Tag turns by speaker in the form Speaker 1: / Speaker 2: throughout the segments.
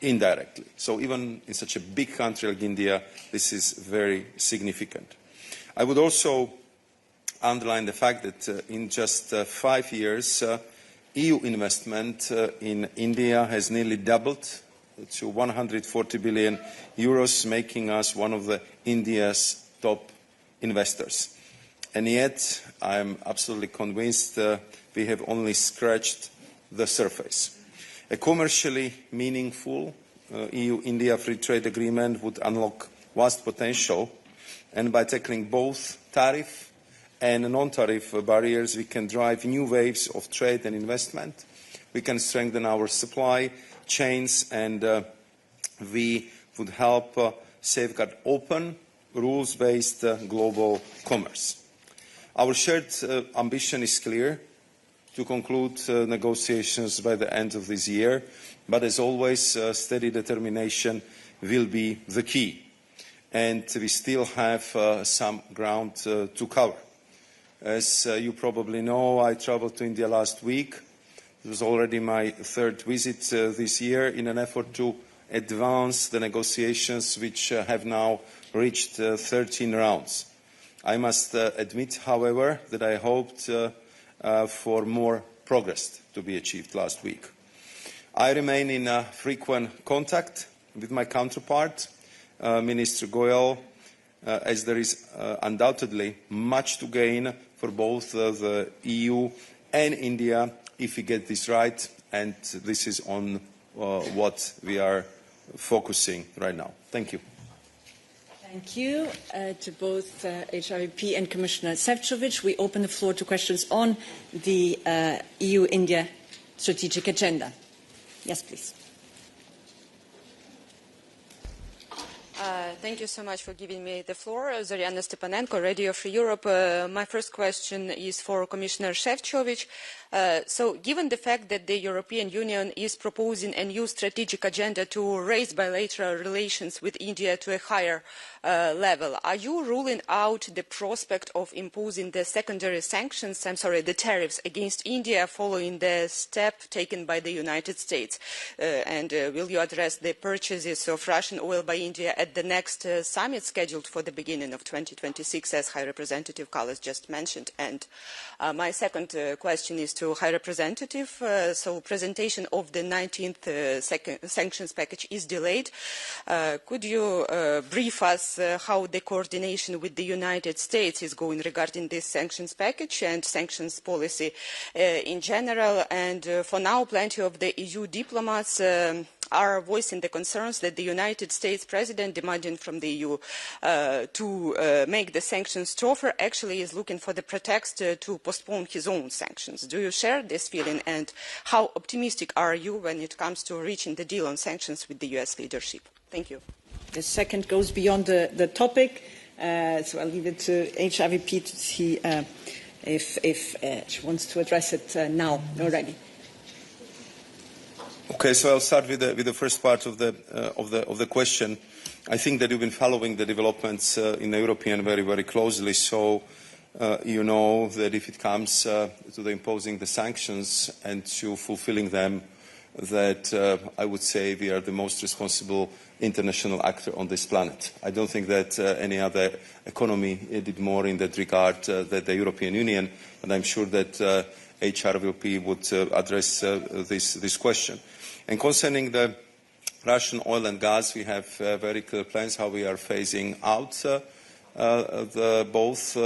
Speaker 1: indirectly. So even in such a big country like India, this is very significant. I would also underline the fact that in just 5 years, EU investment in India has nearly doubled to 140 billion euros, making us one of India's top investors. And yet, I am absolutely convinced we have only scratched the surface. A commercially meaningful EU-India free trade agreement would unlock vast potential, and by tackling both tariff and non-tariff barriers, we can drive new waves of trade and investment. We can strengthen our supply chains, and we would help safeguard open, rules-based global commerce. Our shared ambition is clear: to conclude negotiations by the end of this year, but as always, steady determination will be the key. And we still have some ground to cover. As you probably know, I traveled to India last week. It was already my third visit this year in an effort to advance the negotiations, which have now reached 13 rounds. I must admit, however, that I hoped for more progress to be achieved last week. I remain in frequent contact with my counterpart, Minister Goyal, as there is undoubtedly much to gain for both the EU and India if we get this right, and this is on what we are focusing right now. Thank you.
Speaker 2: Thank you to both HRVP and Commissioner Sefcovic. We open the floor to questions on the EU-India strategic agenda. Yes, please.
Speaker 3: Thank you so much for giving me the floor. Zoriana Stepanenko, Radio Free Europe. My first question is for Commissioner Sefcovic. So given the fact that the European Union is proposing a new strategic agenda to raise bilateral relations with India to a higher level, are you ruling out the prospect of imposing the secondary sanctions, the tariffs against India following the step taken by the United States? And will you address the purchases of Russian oil by India at the next summit scheduled for the beginning of 2026, as High Representative Kallas just mentioned? And my second question is to High Representative. So presentation of the 19th sanctions package is delayed. Could you brief us how the coordination with the United States is going regarding this sanctions package and sanctions policy in general? And for now, plenty of the EU diplomats are voicing the concerns that the United States President, demanding from the EU to make the sanctions tougher, actually is looking for the pretext to postpone his own sanctions. Do you share this feeling, and how optimistic are you when it comes to reaching the deal on sanctions with the US leadership? Thank you.
Speaker 2: The second goes beyond the topic, so I'll leave it to HRVP to see if she wants to address it now already.
Speaker 1: Okay, so I'll start with the first part of the question. I think that you've been following the developments in the European very closely. So you know that if it comes to the imposing the sanctions and to fulfilling them, that I would say we are the most responsible international actor on this planet. I don't think that any other economy did more in that regard than the European Union, and I'm sure that HRVP would address this question. And concerning the Russian oil and gas, we have very clear plans how we are phasing out both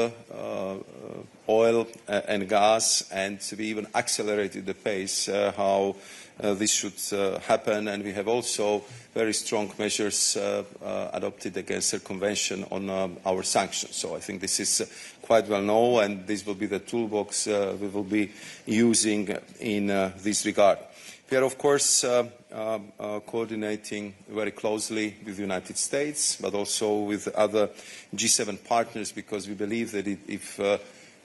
Speaker 1: oil and gas, and we even accelerated the pace how this should happen. And we have also very strong measures adopted against circumvention on our sanctions. So I think this is quite well known, and this will be the toolbox we will be using in this regard. We are, of course, coordinating very closely with the United States, but also with other G7 partners, because we believe that if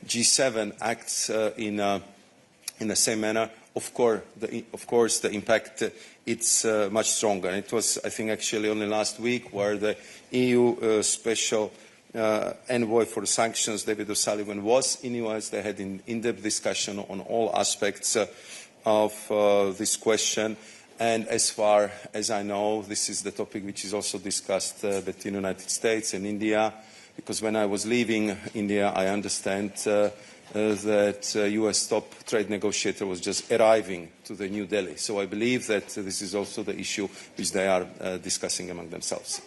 Speaker 1: G7 acts in the same manner, of course, the impact it's much stronger. And it was, I think, actually only last week where the EU special envoy for sanctions, David O'Sullivan, was in the US. They had an in-depth discussion on all aspects of this question, And as far as I know, this is the topic which is also discussed between the United States and India, because when I was leaving India, I understand that US top trade negotiator was just arriving to the New Delhi. So I believe that this is also the issue which they are discussing among themselves.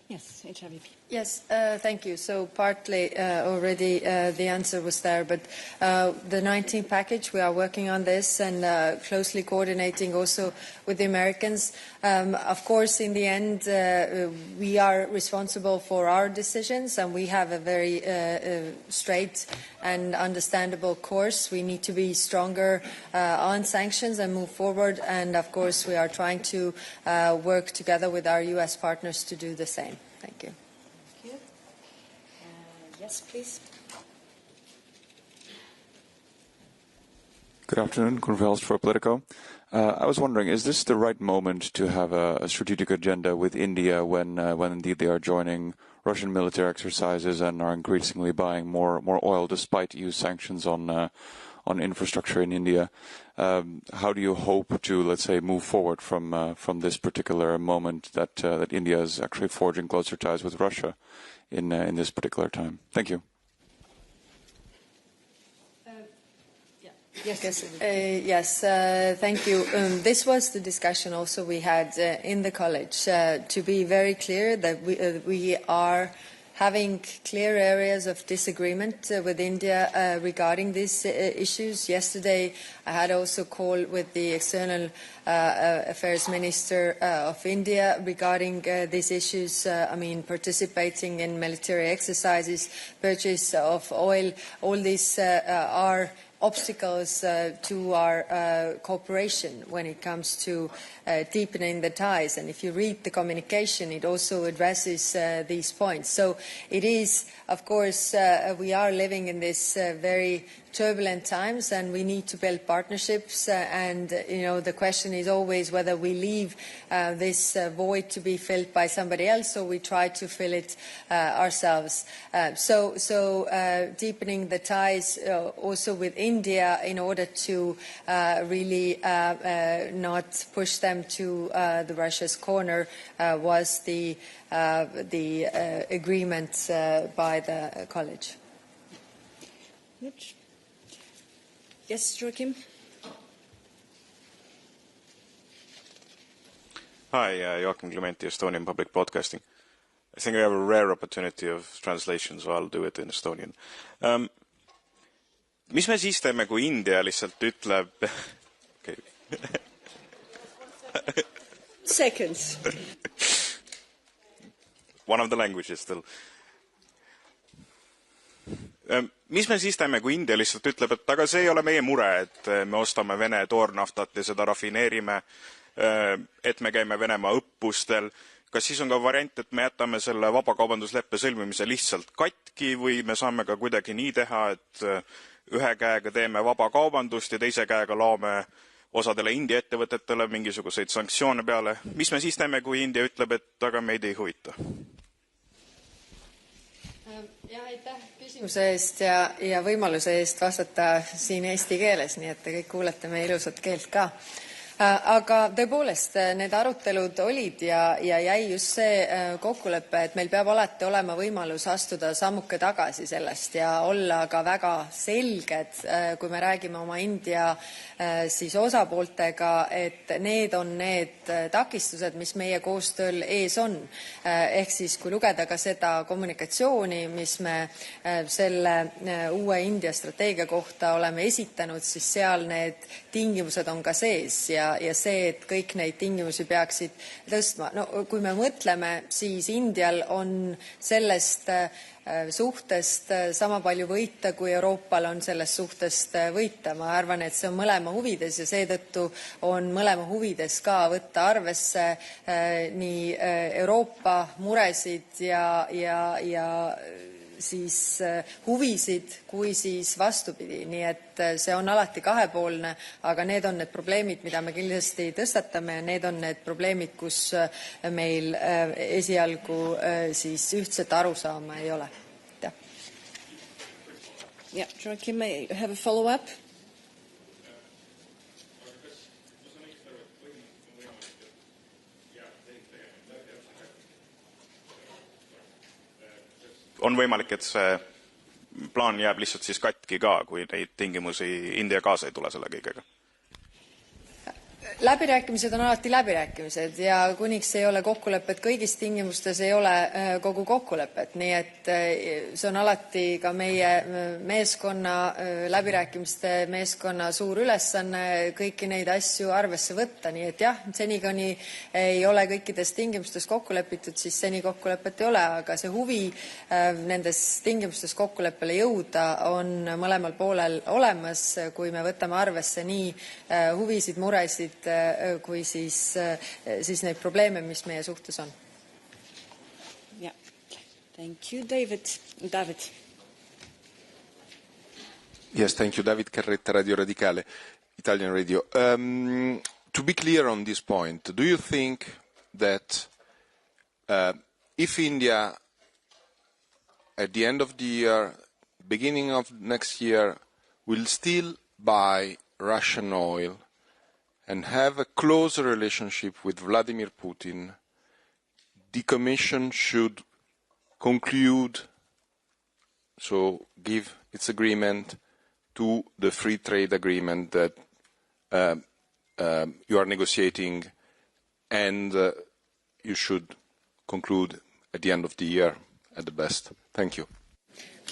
Speaker 2: Yes, HRVP.
Speaker 4: Yes, thank you. So partly already the answer was there, but the 19 package, we are working on this and closely coordinating also with the Americans. Of course, in the end, we are responsible for our decisions and we have a very straight and understandable course. We need to be stronger on sanctions and move forward. And of course, we are trying to work together with our US partners to do the same. Thank you.
Speaker 2: Yes, please.
Speaker 5: Good afternoon, Cornvelst for Politico. I was wondering, is this the right moment to have a strategic agenda with India when indeed they are joining Russian military exercises and are increasingly buying more oil despite EU sanctions on infrastructure in India? How do you hope to, let's say, move forward from this particular moment that India is actually forging closer ties with Russia in this particular time? Thank you.
Speaker 4: Yes, thank you. This was the discussion also we had in the college, to be very clear that we are having clear areas of disagreement with India regarding these issues. Yesterday, I had also a call with the External Affairs Minister of India regarding these issues. I mean, participating in military exercises, purchase of oil, all these are obstacles to our cooperation when it comes to deepening the ties. And if you read the communication, it also addresses these points. So it is, of course, we are living in this very turbulent times and we need to build partnerships and the question is always whether we leave this void to be filled by somebody else or we try to fill it ourselves. So deepening the ties also with India in order to really not push them to the Russia's corner was the agreement by the college.
Speaker 2: Good. Yes, Joachim.
Speaker 6: Hi, Joachim Clementi, Estonian Public Broadcasting. I think I have a rare opportunity of translation, so I'll do it in Estonian. Mis me siis teeme, kui India lihtsalt ütleb... Okay.
Speaker 2: Seconds.
Speaker 6: One of the languages still. Mis me siis teeme, kui India lihtsalt ütleb, et aga see ei ole meie mure, et me ostame Vene toornaftat ja seda rafineerime, et me käime Venemaa õppustel. Kas siis on ka variant, et me jätame selle vabakaubandusleppe sõlmimise lihtsalt katki või me saame ka kuidagi nii teha, et ühe käega teeme vabakaubandust ja teise käega laome osadele India ettevõtetele mingisuguseid sanktsioone peale? Mis me siis teeme, kui India ütleb, et aga meid ei huvita?
Speaker 4: Ja, aitäh küsimuse eest ja võimaluse eest vastata siin eesti keeles, nii et te kõik kuulete meie ilusat keelt ka. Aga tõepoolest, need arutelud olid ja jäi just see kokkulepe, et meil peab alati olema võimalus astuda sammuke tagasi sellest ja olla ka väga selged, kui me räägime oma India siis osapooltega, et need on need takistused, mis meie koostööl ees on. Ehk siis, kui lugeda ka seda kommunikatsiooni, mis me selle uue India strateegia kohta oleme esitanud, siis seal need tingimused on ka sees ja see, et kõik neid tingimusi peaksid tõstma. No, kui me mõtleme, siis Indial on sellest suhtest sama palju võita, kui Euroopal on sellest suhtest võita. Ma arvan, et see on mõlema huvides ja seetõttu on mõlema huvides ka võtta arvesse nii Euroopa muresid ja siis huvisid kui siis vastupidi. Nii et see on alati kahepoolne, aga need on need probleemid, mida me kindlasti tõstatame ja need on need probleemid, kus meil esialgu siis ühtset arusaama ei ole.
Speaker 2: Yeah, Joachim, may I have a follow-up?
Speaker 6: on võimalik, et see plaan jääb lihtsalt siis katki ka, kui neid tingimusi India kaasa ei tule selle kõigega?
Speaker 4: Läbirääkimised on alati läbirääkimised ja kuniks ei ole kokkulepet kõigis tingimustes, ei ole kogu kokkulepet. Nii et see on alati ka meie meeskonna, läbirääkimiste meeskonna suur ülesanne kõiki neid asju arvesse võtta. Nii et jah, seni kuni ei ole kõikides tingimustes kokku lepitud, siis seni kokkulepet ei ole, aga see huvi nendes tingimustes kokkuleppele jõuda on mõlemal poolel olemas, kui me võtame arvesse nii huvisid, muresid, kui siis neid probleeme, mis meie suhtes on.
Speaker 2: Yeah. Thank you, David. David.
Speaker 7: Yes, thank you. David Carretta, Radio Radicale, Italian radio. To be clear on this point, do you think that if India, at the end of the year, beginning of next year, will still buy Russian oil and have a closer relationship with Vladimir Putin, the Commission should conclude, so give its agreement to the free trade agreement that you are negotiating, and you should conclude at the end of the year at the best. Thank you.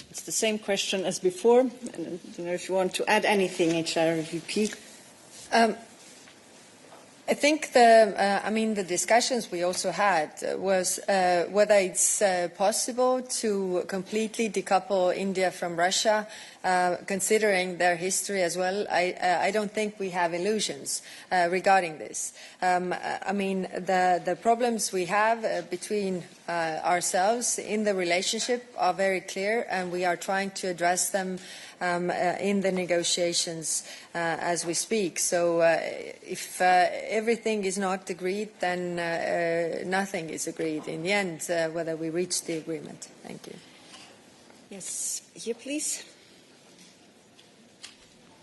Speaker 2: It's the same question as before. I don't know if you want to add anything, HRVP.
Speaker 4: I think the discussions we also had was whether it's possible to completely decouple India from Russia, considering their history as well. I don't think we have illusions regarding this. The problems we have between ourselves in the relationship are very clear, and we are trying to address them in the negotiations as we speak. So if everything is not agreed, then nothing is agreed in the end, whether we reach the agreement. Thank you.
Speaker 2: Yes, here please.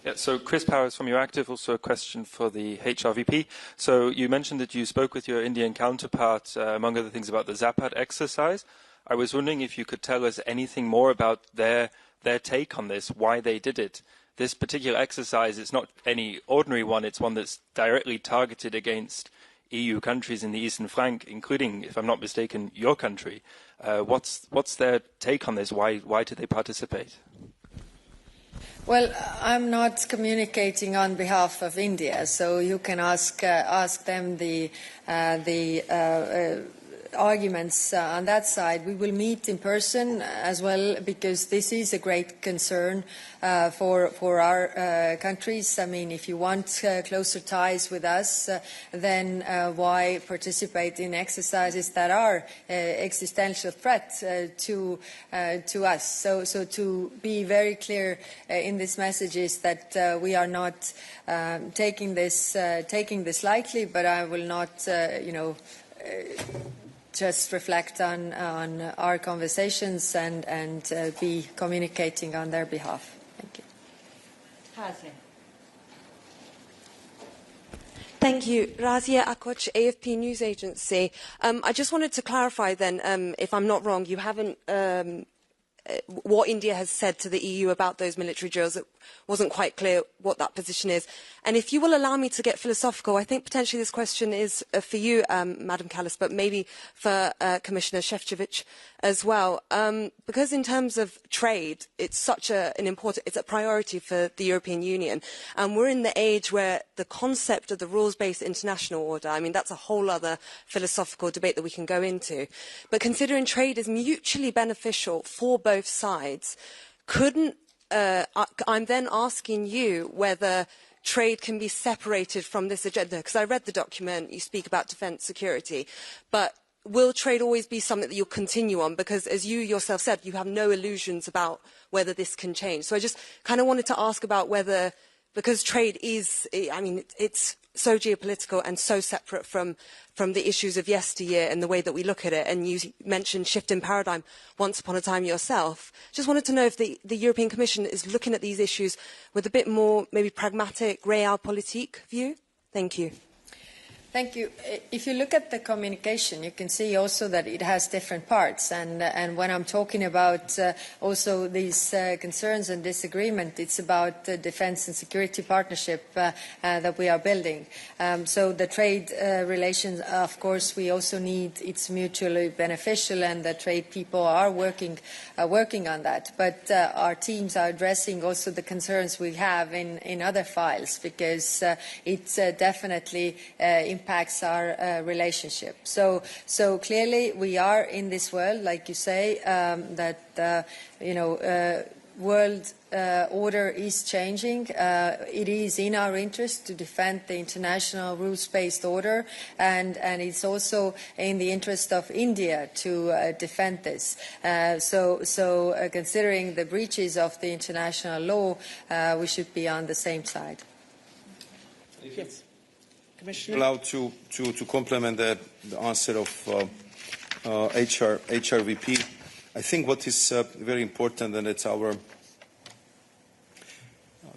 Speaker 8: Yeah, so Chris Powers from Euractiv, also a question for the HRVP. So you mentioned that you spoke with your Indian counterpart, among other things, about the Zapad exercise. I was wondering if you could tell us anything more about their take on this, why they did it. This particular exercise is not any ordinary one, it's one that's directly targeted against EU countries in the Eastern Flank, including, if I'm not mistaken, your country. What's their take on this? Why did they participate?
Speaker 4: Well, I'm not communicating on behalf of India, so you can ask them the arguments on that side. We will meet in person as well, because this is a great concern for our countries. I mean, if you want closer ties with us, then why participate in exercises that are existential threat to us? So to be very clear in this message is that we are not taking this lightly, but I will not, just reflect on our conversations and be communicating on their behalf. Thank you.
Speaker 3: Thank you. Razia Akoch, AFP News Agency. I just wanted to clarify then, if I'm not wrong, you haven't what India has said to the EU about those military drills. It wasn't quite clear what that position is. And if you will allow me to get philosophical, I think potentially this question is for you, Madam Kallas, but maybe for Commissioner Sefcovic as well. Because in terms of trade, it's such it's a priority for the European Union. And we're in the age where the concept of the rules-based international order, I mean, that's a whole other philosophical debate that we can go into. But considering trade is mutually beneficial for both sides, I'm then asking you whether trade can be separated from this agenda, because I read the document, you speak about defence security, but will trade always be something that you'll continue on? Because as you yourself said, you have no illusions about whether this can change. So I just kind of wanted to ask about whether, because trade is, I mean, it's so geopolitical and so separate from the issues of yesteryear and the way that we look at it, and you mentioned shift in paradigm once upon a time yourself. Just wanted to know if the European Commission is looking at these issues with a bit more maybe pragmatic, realpolitik view. Thank you.
Speaker 4: Thank you. If you look at the communication, you can see also that it has different parts. And when I'm talking about also these concerns and disagreement, it's about the defense and security partnership that we are building. So the trade relations, of course, we also need it's mutually beneficial, and the trade people are working on that. But our teams are addressing also the concerns we have in other files, because it definitely impacts our relationship. So clearly we are in this world, like you say, that world order is changing. It is in our interest to defend the international rules-based order, and it's also in the interest of India to defend this. So considering the breaches of the international law, we should be on the same side.
Speaker 2: Yes. Commissioner?
Speaker 1: Allowed to complement the answer of HRVP. I think what is very important, and it's our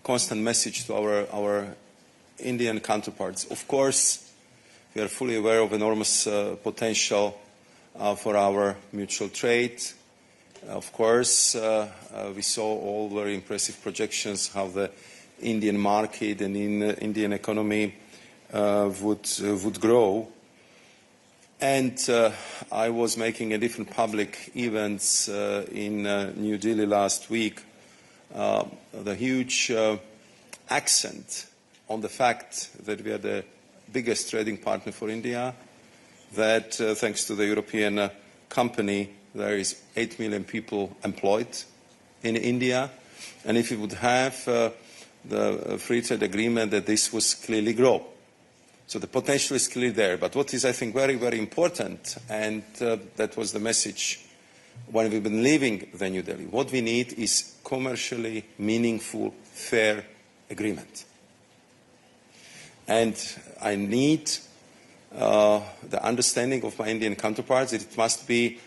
Speaker 1: constant message to our Indian counterparts. Of course, we are fully aware of enormous potential for our mutual trade. Of course, we saw all very impressive projections how the Indian market and Indian economy would grow. And I was making a different public events in New Delhi last week. The huge accent on the fact that we are the biggest trading partner for India, that thanks to the European company, there is 8 million people employed in India. And if we would have the free trade agreement, that this was clearly grow. So the potential is clearly there. But what is, I think, very, very important, and that was the message when we've been leaving the New Delhi, what we need is commercially meaningful, fair agreement. And I need the understanding of my Indian counterparts that it must be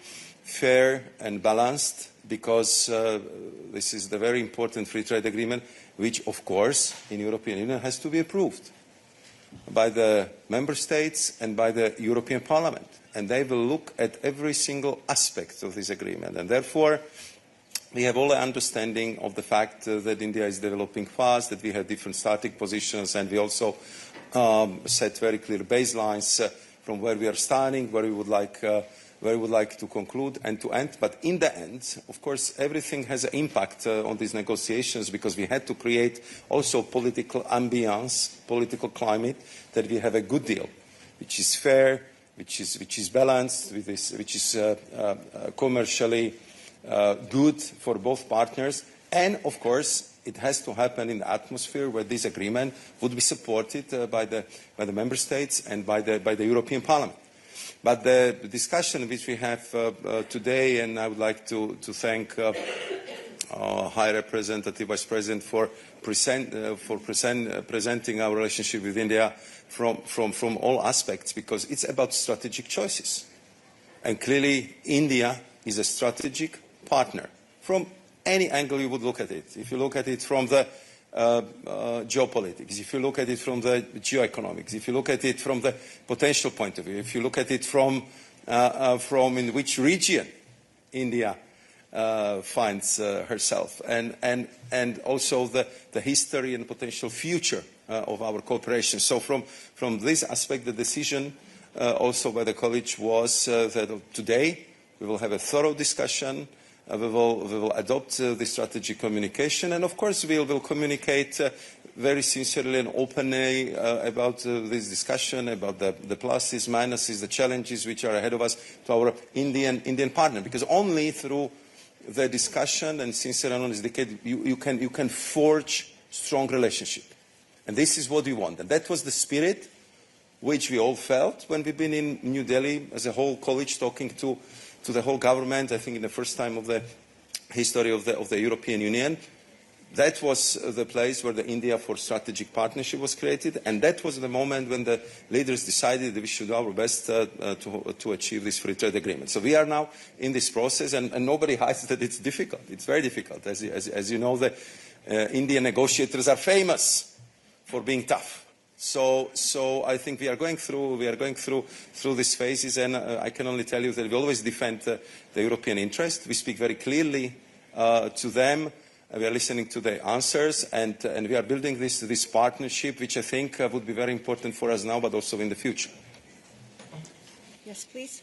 Speaker 1: fair and balanced, because this is the very important free trade agreement, which, of course, in the European Union has to be approved by the member states and by the European Parliament. And they will look at every single aspect of this agreement. And therefore, we have all the understanding of the fact that India is developing fast, that we have different starting positions, and we also set very clear baselines from where we are starting, where we would like to conclude and to end. But in the end, of course, everything has an impact on these negotiations, because we had to create also political ambience, political climate, that we have a good deal, which is fair, which is balanced, which is commercially good for both partners. And, of course, it has to happen in the atmosphere where this agreement would be supported by the member states and by the European Parliament. But the discussion which we have today, and I would like to thank High Representative Vice President for presenting our relationship with India from all aspects, because it's about strategic choices. And clearly, India is a strategic partner from any angle you would look at it. If you look at it from the geopolitics, if you look at it from the geoeconomics, if you look at it from the potential point of view, if you look at it from in which region India finds herself, and also the history and potential future of our cooperation. So from this aspect, the decision also by the college was that today we will have a thorough discussion. We will adopt the strategic communication, and of course we will communicate very sincerely and openly about this discussion, about the pluses, minuses, the challenges which are ahead of us to our Indian partner. Because only through the discussion and sincere and honest debate you can forge strong relationship, and this is what we want. And that was the spirit which we all felt when we've been in New Delhi as a whole college, talking to the whole government, I think in the first time of the history of the European Union. That was the place where the India for Strategic Partnership was created, and that was the moment when the leaders decided that we should do our best to achieve this free trade agreement. So we are now in this process, and nobody hides that it's difficult. It's very difficult. As you know, the Indian negotiators are famous for being tough. So I think we are going through these phases, and I can only tell you that we always defend the European interest. We speak very clearly to them. We are listening to their answers, and we are building this partnership, which I think would be very important for us now, but also in the future.
Speaker 2: Yes, please.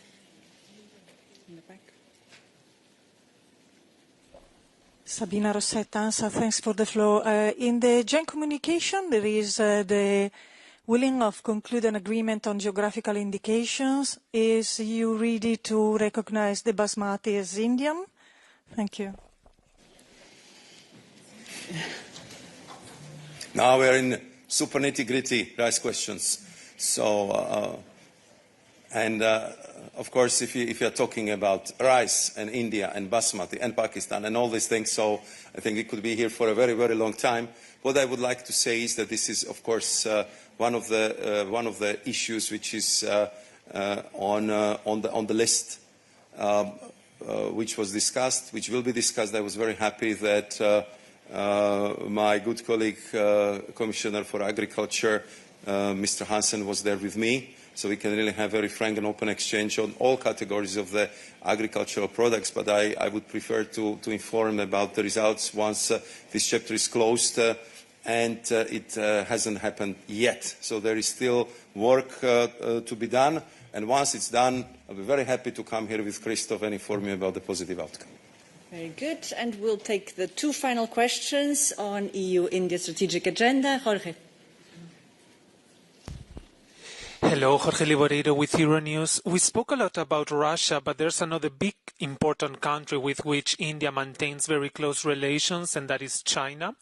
Speaker 2: In the back.
Speaker 9: Sabina Rossetta, ANSA, thanks for the floor. In the joint communication, there is the willing of conclude an agreement on geographical indications. Is you ready to recognize the basmati as Indian? Thank you.
Speaker 1: Now we are in super nitty-gritty rice questions. So, of course, if you are talking about rice and India and basmati and Pakistan and all these things, so I think we could be here for a very, very long time. What I would like to say is that this is, of course, one of the issues which is on the list, which was discussed, which will be discussed. I was very happy that my good colleague, Commissioner for Agriculture, Mr. Hansen, was there with me, so we can really have very frank and open exchange on all categories of the agricultural products. But I would prefer to inform about the results once this chapter is closed, and it hasn't happened yet. So there is still work to be done, and once it's done, I'll be very happy to come here with Christoph and inform you about the positive outcome.
Speaker 2: Very good. And we'll take the two final questions on EU-India strategic agenda. Jorge.
Speaker 10: Hello, Jorge Liboreiro with Euronews. We spoke a lot about Russia, but there's another big important country with which India maintains very close relations, and that is China.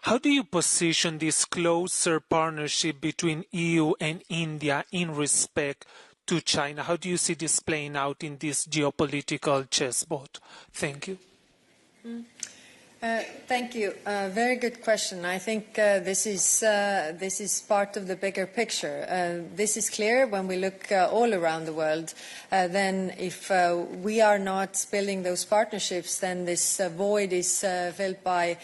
Speaker 10: How do you position this closer partnership between EU and India in respect to China? How do you see this playing out in this geopolitical chessboard? Thank you.
Speaker 4: Thank you. Very good question. I think this is part of the bigger picture. This is clear when we look all around the world. Then if we are not building those partnerships, then this void is filled by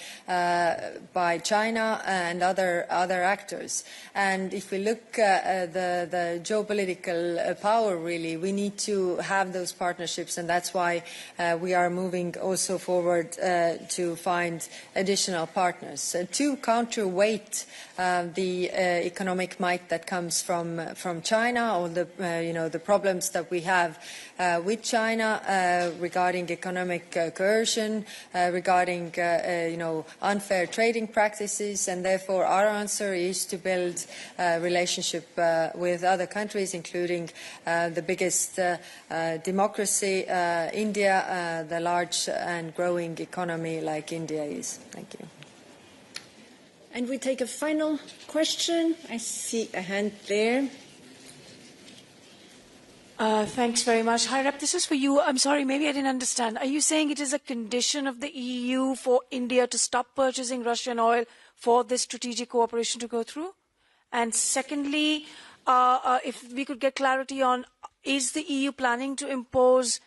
Speaker 4: China and other actors. And if we look at the geopolitical power, really, we need to have those partnerships, and that's why we are moving also forward to find additional partners to counterweight the economic might that comes from China, or the problems that we have with China regarding economic coercion, regarding unfair trading practices, and therefore our answer is to build a relationship with other countries, including the biggest democracy, India, the large and growing economy like India is. Thank you.
Speaker 2: And we take a final question. I see a hand there.
Speaker 11: Thanks very much. Hi, Rep, this is for you. I'm sorry, maybe I didn't understand. Are you saying it is a condition of the EU for India to stop purchasing Russian oil for this strategic cooperation to go through? And secondly, if we could get clarity on, is the EU planning to impose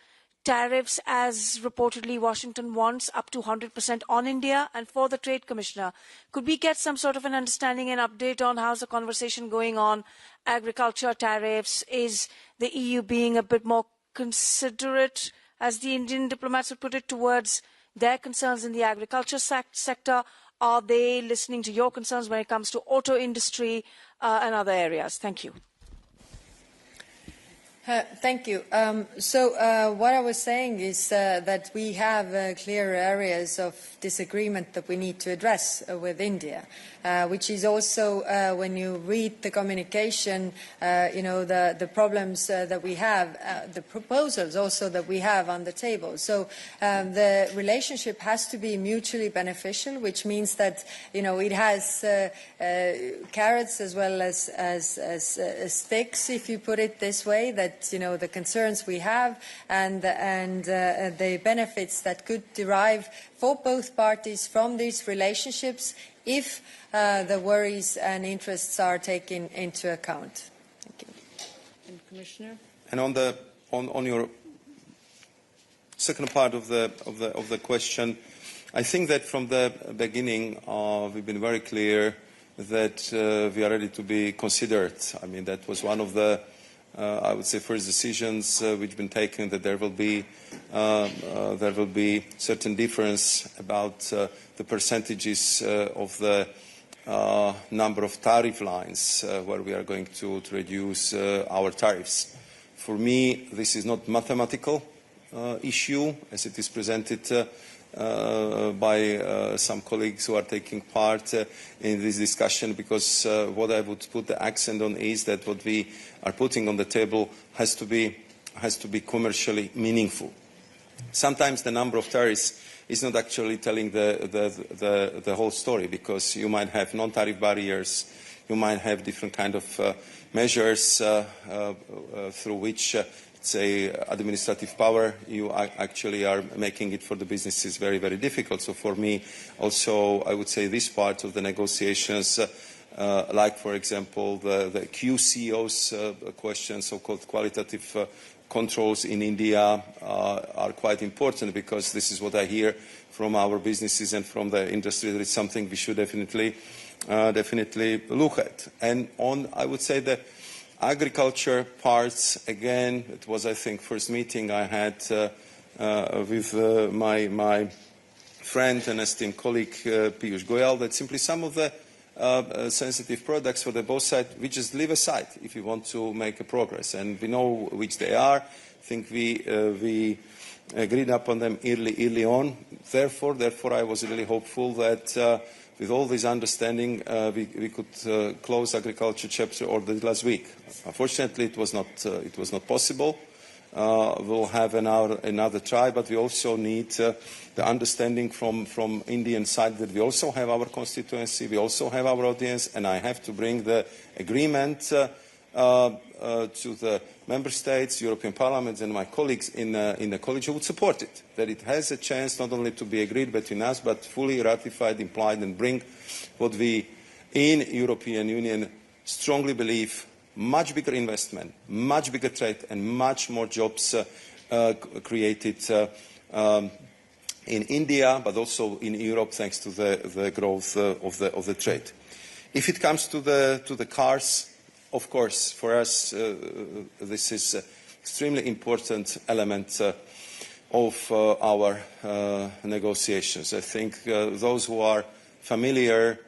Speaker 11: tariffs, as reportedly Washington wants, up to 100% on India? And for the Trade Commissioner, could we get some sort of an understanding and update on how's the conversation going on agriculture tariffs? Is the EU being a bit more considerate, as the Indian diplomats would put it, towards their concerns in the agriculture sector? Are they listening to your concerns when it comes to auto industry and other areas? Thank you.
Speaker 4: Thank you. So what I was saying is that we have clear areas of disagreement that we need to address with India, which is also when you read the communication, the problems that we have, the proposals also that we have on the table. So the relationship has to be mutually beneficial, which means that it has carrots as well as sticks, if you put it this way, that the concerns we have and the benefits that could derive for both parties from these relationships if the worries and interests are taken into account. Thank you.
Speaker 2: And Commissioner?
Speaker 1: And on your second part of the question, I think that from the beginning we've been very clear that we are ready to be considered. I mean, that was one of the, I would say, first decisions which have been taken, that there will be certain difference about the percentages of the number of tariff lines where we are going to reduce our tariffs. For me, this is not mathematical issue as it is presented by some colleagues who are taking part in this discussion, because what I would put the accent on is that what we are putting on the table has to be commercially meaningful. Sometimes the number of tariffs is not actually telling the whole story, because you might have non-tariff barriers, you might have different kind of measures through which say administrative power, you actually are making it for the businesses very, very difficult. So for me, also, I would say this part of the negotiations, like, for example, the QCO's question, so-called qualitative controls in India, are quite important, because this is what I hear from our businesses and from the industry, that it's something we should definitely look at. And on, I would say, the agriculture parts, again, it was, I think, first meeting I had with my friend and esteemed colleague Piyush Goyal, that simply some of the sensitive products for the both sides we just leave aside if we want to make a progress, and we know which they are. I think we agreed upon them early on. Therefore, I was really hopeful that with all this understanding, we could close agriculture chapter already last week. Unfortunately, it was not possible. We'll have another try, but we also need the understanding from Indian side that we also have our constituency, we also have our audience, and I have to bring the agreement to the member states, European Parliament, and my colleagues in the college who would support it, that it has a chance not only to be agreed between us, but fully ratified, implied, and bring what we in European Union strongly believe: much bigger investment, much bigger trade, and much more jobs created in India, but also in Europe, thanks to the growth of the trade. If it comes to the cars, of course, for us, this is an extremely important element of our negotiations. I think those who are familiar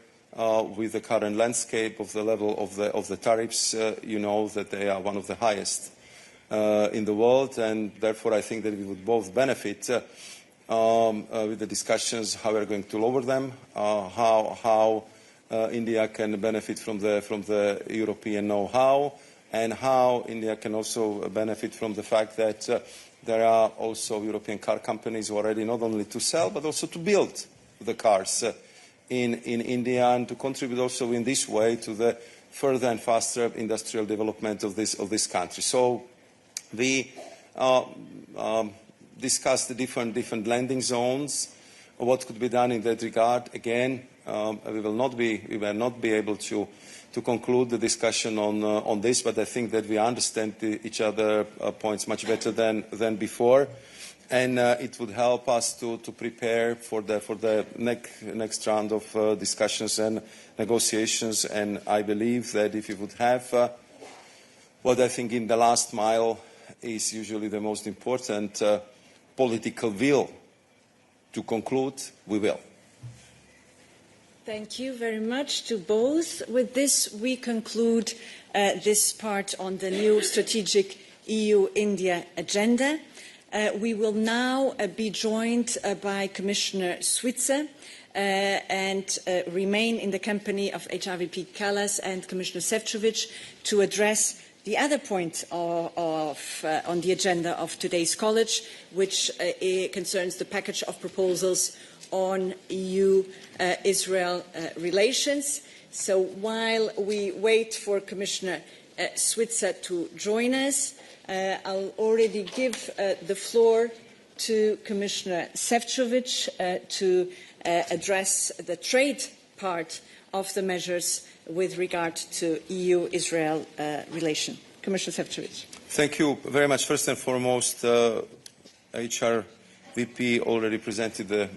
Speaker 1: with the current landscape of the level of the tariffs, you know that they are one of the highest in the world, and therefore I think that we would both benefit with the discussions how we are going to lower them, how India can benefit from the European know-how, and how India can also benefit from the fact that there are also European car companies who are ready not only to sell but also to build the cars in India, and to contribute also in this way to the further and faster industrial development of this country. So we discussed the different landing zones, what could be done in that regard. Again, we will not be able to conclude the discussion on this, but I think that we understand each other points much better than before, and it would help us to prepare for the next round of discussions and negotiations. And I believe that if we would have what I think in the last mile is usually the most important political will to conclude, we will.
Speaker 2: Thank you very much to both. With this, we conclude this part on the new strategic EU-India agenda. We will now be joined by Commissioner Suica and remain in the company of HRVP Kallas and Commissioner Sefcovic to address the other point on the agenda of today's college, which concerns the package of proposals on EU-Israel relations. So while we wait for Commissioner Suica to join us, I'll already give the floor to Commissioner Sefcovic to address the trade part of the measures with regard to EU-Israel relation. Commissioner Sefcovic.
Speaker 1: Thank you very much. First and foremost, HR VP already presented the